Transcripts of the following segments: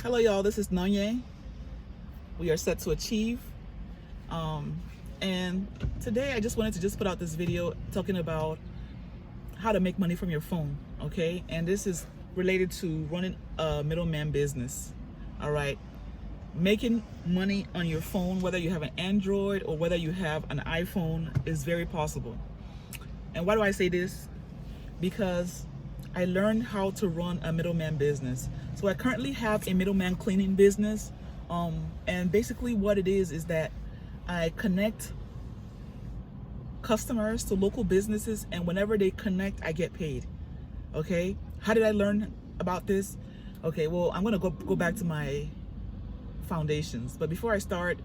Hello y'all, this is Nanye. We are set to achieve. And today I just wanted to put out this video talking about how to make money from your phone, okay? And this is related to running a middleman business, all right? Making money on your phone, whether you have an Android or whether you have an iPhone, is very possible. And why do I say this? Because I learned how to run a middleman business. So I currently have a middleman cleaning business. And basically what it is that I connect customers to local businesses, and whenever they connect, I get paid. Okay, how did I learn about this? Okay, well, I'm gonna go back to my foundations, but before I start,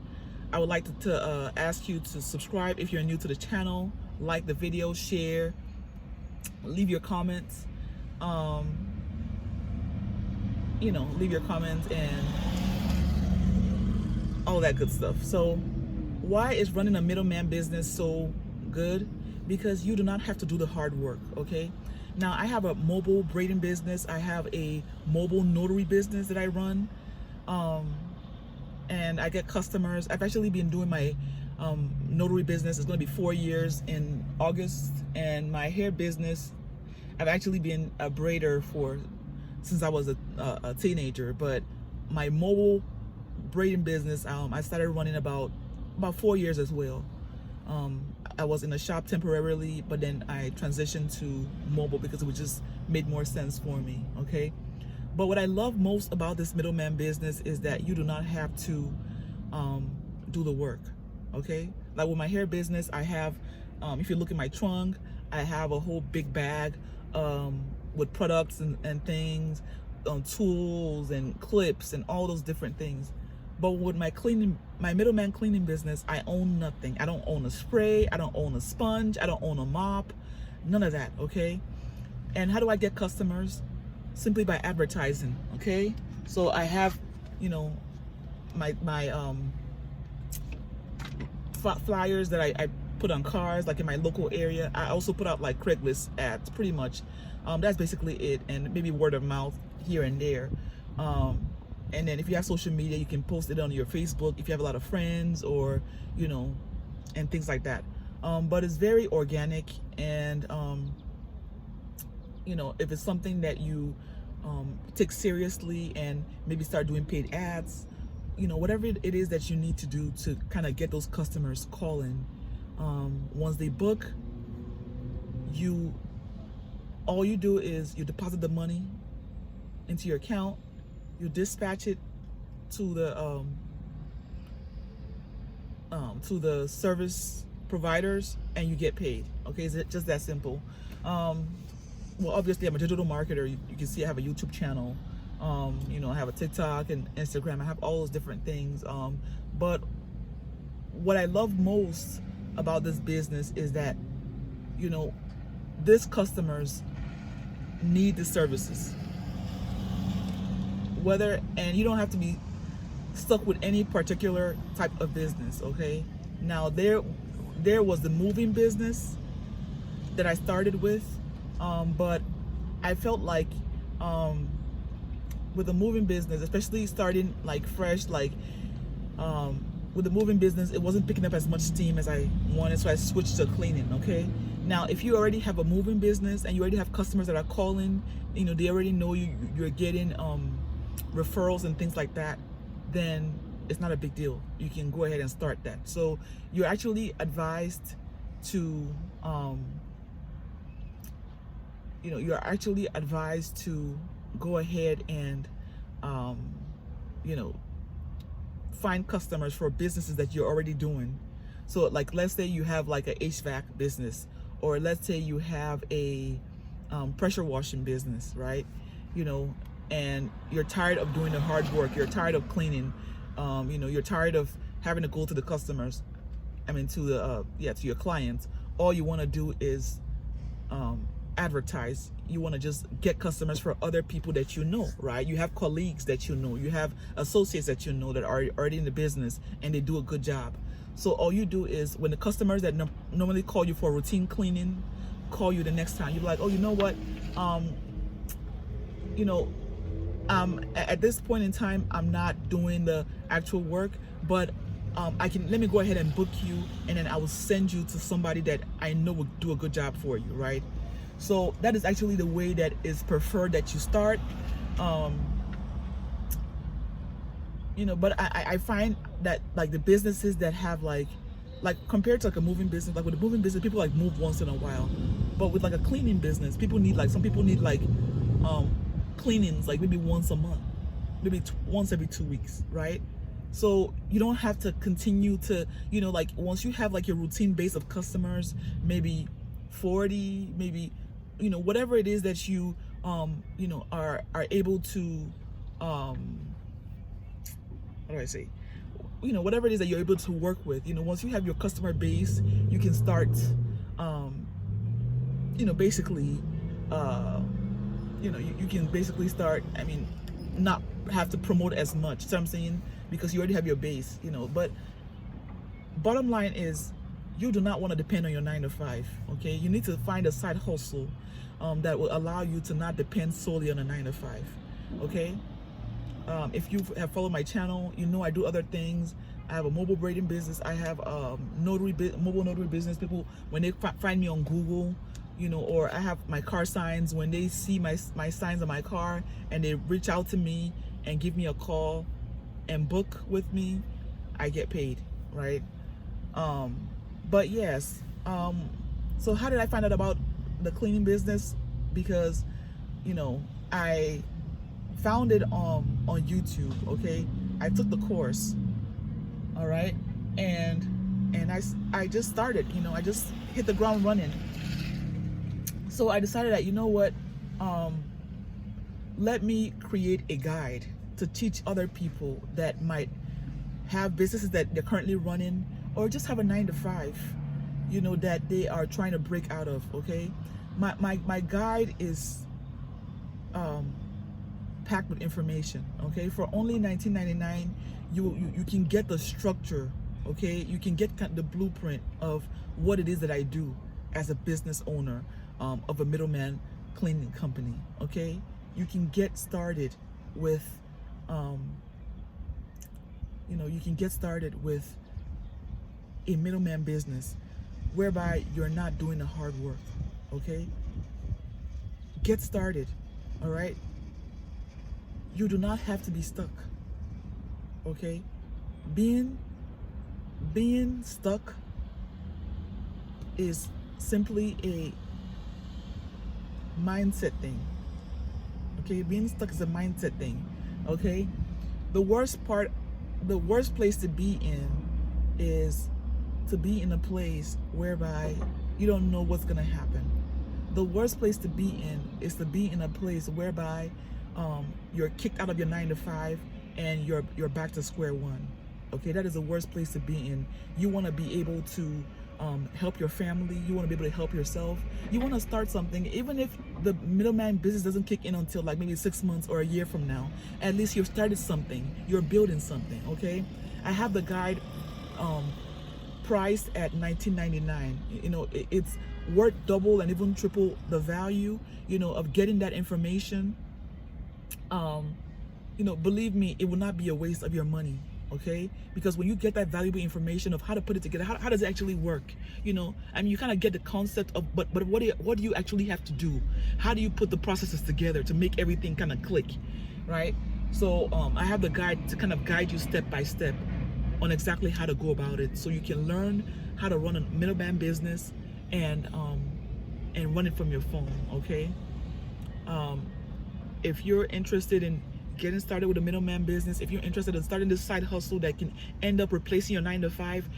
I would like to ask you to subscribe if you're new to the channel, like the video, share, leave your comments, leave your comments and all that good stuff. So why is running a middleman business so good? Because you do not have to do the hard work, okay? Now, I have a mobile braiding business. I have a mobile notary business that I run, and I get customers. I've actually been doing my notary business. It's going to be 4 years in August, and my hair business, I've actually been a braider since I was a teenager. But my mobile braiding business, I started running about 4 years as well. I was in a shop temporarily, but then I transitioned to mobile because it would just made more sense for me, okay? But what I love most about this middleman business is that you do not have to do the work, okay? Like with my hair business, I have, if you look at my trunk, I have a whole big bag with products and things, tools and clips and all those different things. But with my middleman cleaning business, I own nothing. I don't own a spray. I don't own a sponge. I don't own a mop. None of that, okay? And how do I get customers? Simply by advertising, okay? So I have, my flyers that I put on cars, like in my local area. I also put out like Craigslist ads, pretty much. That's basically it, and maybe word of mouth here and there. And then if you have social media, you can post it on your Facebook if you have a lot of friends, or and things like that. But it's very organic, and if it's something that you take seriously and maybe start doing paid ads, whatever it is that you need to do to kind of get those customers calling, once they book, all you do is you deposit the money into your account, you dispatch it to the service providers, and you get paid. Okay, is it just that simple? Well, obviously I'm a digital marketer. You can see I have a YouTube channel. I have a TikTok and Instagram. I have all those different things. But what I love most about this business is that these customers need the services. And you don't have to be stuck with any particular type of business, okay? Now there was the moving business that I started with, but I felt like with the moving business, especially starting like fresh, with the moving business, it wasn't picking up as much steam as I wanted, so I switched to cleaning, okay? Now, if you already have a moving business and you already have customers that are calling, they already know you're getting referrals and things like that, then it's not a big deal. You can go ahead and start that. So you're actually advised to go ahead and find customers for businesses that you're already doing. So like, let's say you have like a HVAC business, or let's say you have a pressure washing business, right? And you're tired of doing the hard work, you're tired of cleaning, you're tired of having to go to the customers, to your clients. All you want to do is advertise. You want to just get customers for other people that right? You have colleagues that you have associates that that are already in the business, and they do a good job. So all you do is, when the customers that normally call you for routine cleaning call you the next time, you're like, oh, you know what, At this point in time, I'm not doing the actual work, but let me go ahead and book you, and then I will send you to somebody that I know will do a good job for you, right? So that is actually the way that is preferred that you start. But I find that like the businesses that have like compared to like a moving business, like with a moving business, people like move once in a while, but with like a cleaning business, some people need like cleanings like maybe once a month, maybe once every 2 weeks, right? So you don't have to continue to, like once you have like your routine base of customers, maybe 40, maybe, whatever it is that you are able to how do I say, whatever it is that you're able to work with, once you have your customer base, you can start basically you can basically start, not have to promote as much. So I'm saying, because you already have your base, but bottom line is you do not want to depend on your 9 to 5. Okay, you need to find a side hustle that will allow you to not depend solely on a 9 to 5. Okay. If you have followed my channel, I do other things. I have a mobile braiding business. I have mobile notary business. People, when they find me on Google, or I have my car signs, when they see my signs on my car and they reach out to me and give me a call and book with me, I get paid, right? But yes, so how did I find out about the cleaning business? Because, I found it on YouTube. Okay, I took the course, all right, and I just started, I just hit the ground running. So I decided that, what, let me create a guide to teach other people that might have businesses that they're currently running, or just have a 9 to 5, that they are trying to break out of. Okay, my guide is packed with information. Okay, for only $19.99, you can get the structure. Okay, you can get the blueprint of what it is that I do as a business owner of a middleman cleaning company. Okay, you can get started with you can get started with a middleman business whereby you're not doing the hard work. Okay, get started. All right, you do not have to be stuck. Okay, being stuck is simply a mindset thing. Okay, being stuck is a mindset thing. Okay, the worst place to be in is to be in a place whereby you don't know what's gonna happen. The worst place to be in is to be in a place whereby you're kicked out of your 9 to 5 and you're back to square one. Okay, that is the worst place to be in. You want to be able to help your family. You want to be able to help yourself. You want to start something, even if the middleman business doesn't kick in until like maybe 6 months or a year from now. At least you've started something. You're building something. Okay, I have the guide priced at $19.99. It's worth double and even triple the value, of getting that information. Believe me, it will not be a waste of your money. Okay, because when you get that valuable information of how to put it together, how does it actually work? You kind of get the concept of, but what do you actually have to do? How do you put the processes together to make everything kind of click, right? So I have the guide to kind of guide you step by step on exactly how to go about it, so you can learn how to run a middleman business and run it from your phone. Okay, if you're interested in getting started with a middleman business, if you're interested in starting this side hustle that can end up replacing your 9 to 5,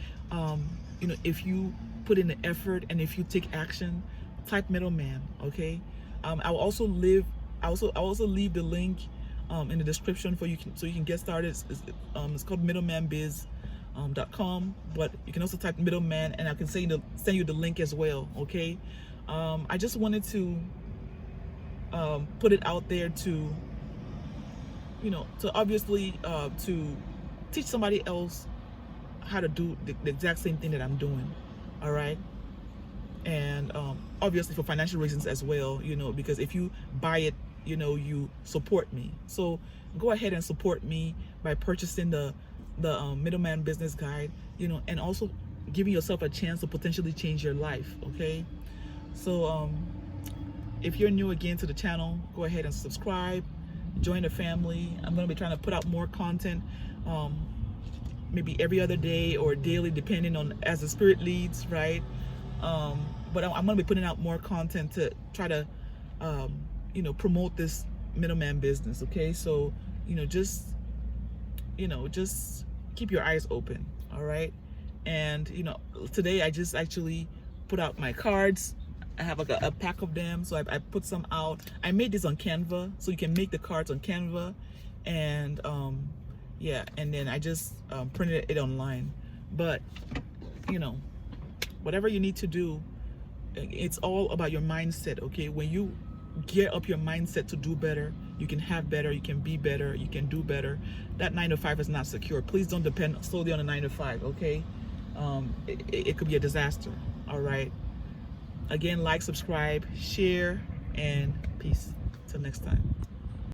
if you put in the effort and if you take action, type middleman. Okay, I'll also leave the link in the description so you can get started. It's called middlemanbiz.com, but you can also type middleman and I can send you the link as well. Okay, I just wanted to put it out there to obviously to teach somebody else how to do the exact same thing that I'm doing. All right, and obviously for financial reasons as well, because if you buy it you support me. So go ahead and support me by purchasing the Middleman Business Guide, and also giving yourself a chance to potentially change your life. Okay, so if you're new again to the channel, go ahead and subscribe, join the family. I'm going to be trying to put out more content, maybe every other day or daily, depending on as the spirit leads, right? But I'm going to be putting out more content to try to promote this middleman business. Okay, so just keep your eyes open. All right. And today I just actually put out my cards. I have like a pack of them, so I put some out. I made this on Canva, so you can make the cards on Canva, and yeah, and then I just printed it online. But whatever you need to do, it's all about your mindset. Okay, when you gear up your mindset to do better, you can have better, you can be better, you can do better. That 9 to 5 is not secure. Please don't depend solely on a 9 to 5. Okay, it could be a disaster. All right. Again, like, subscribe, share, and peace. Till next time.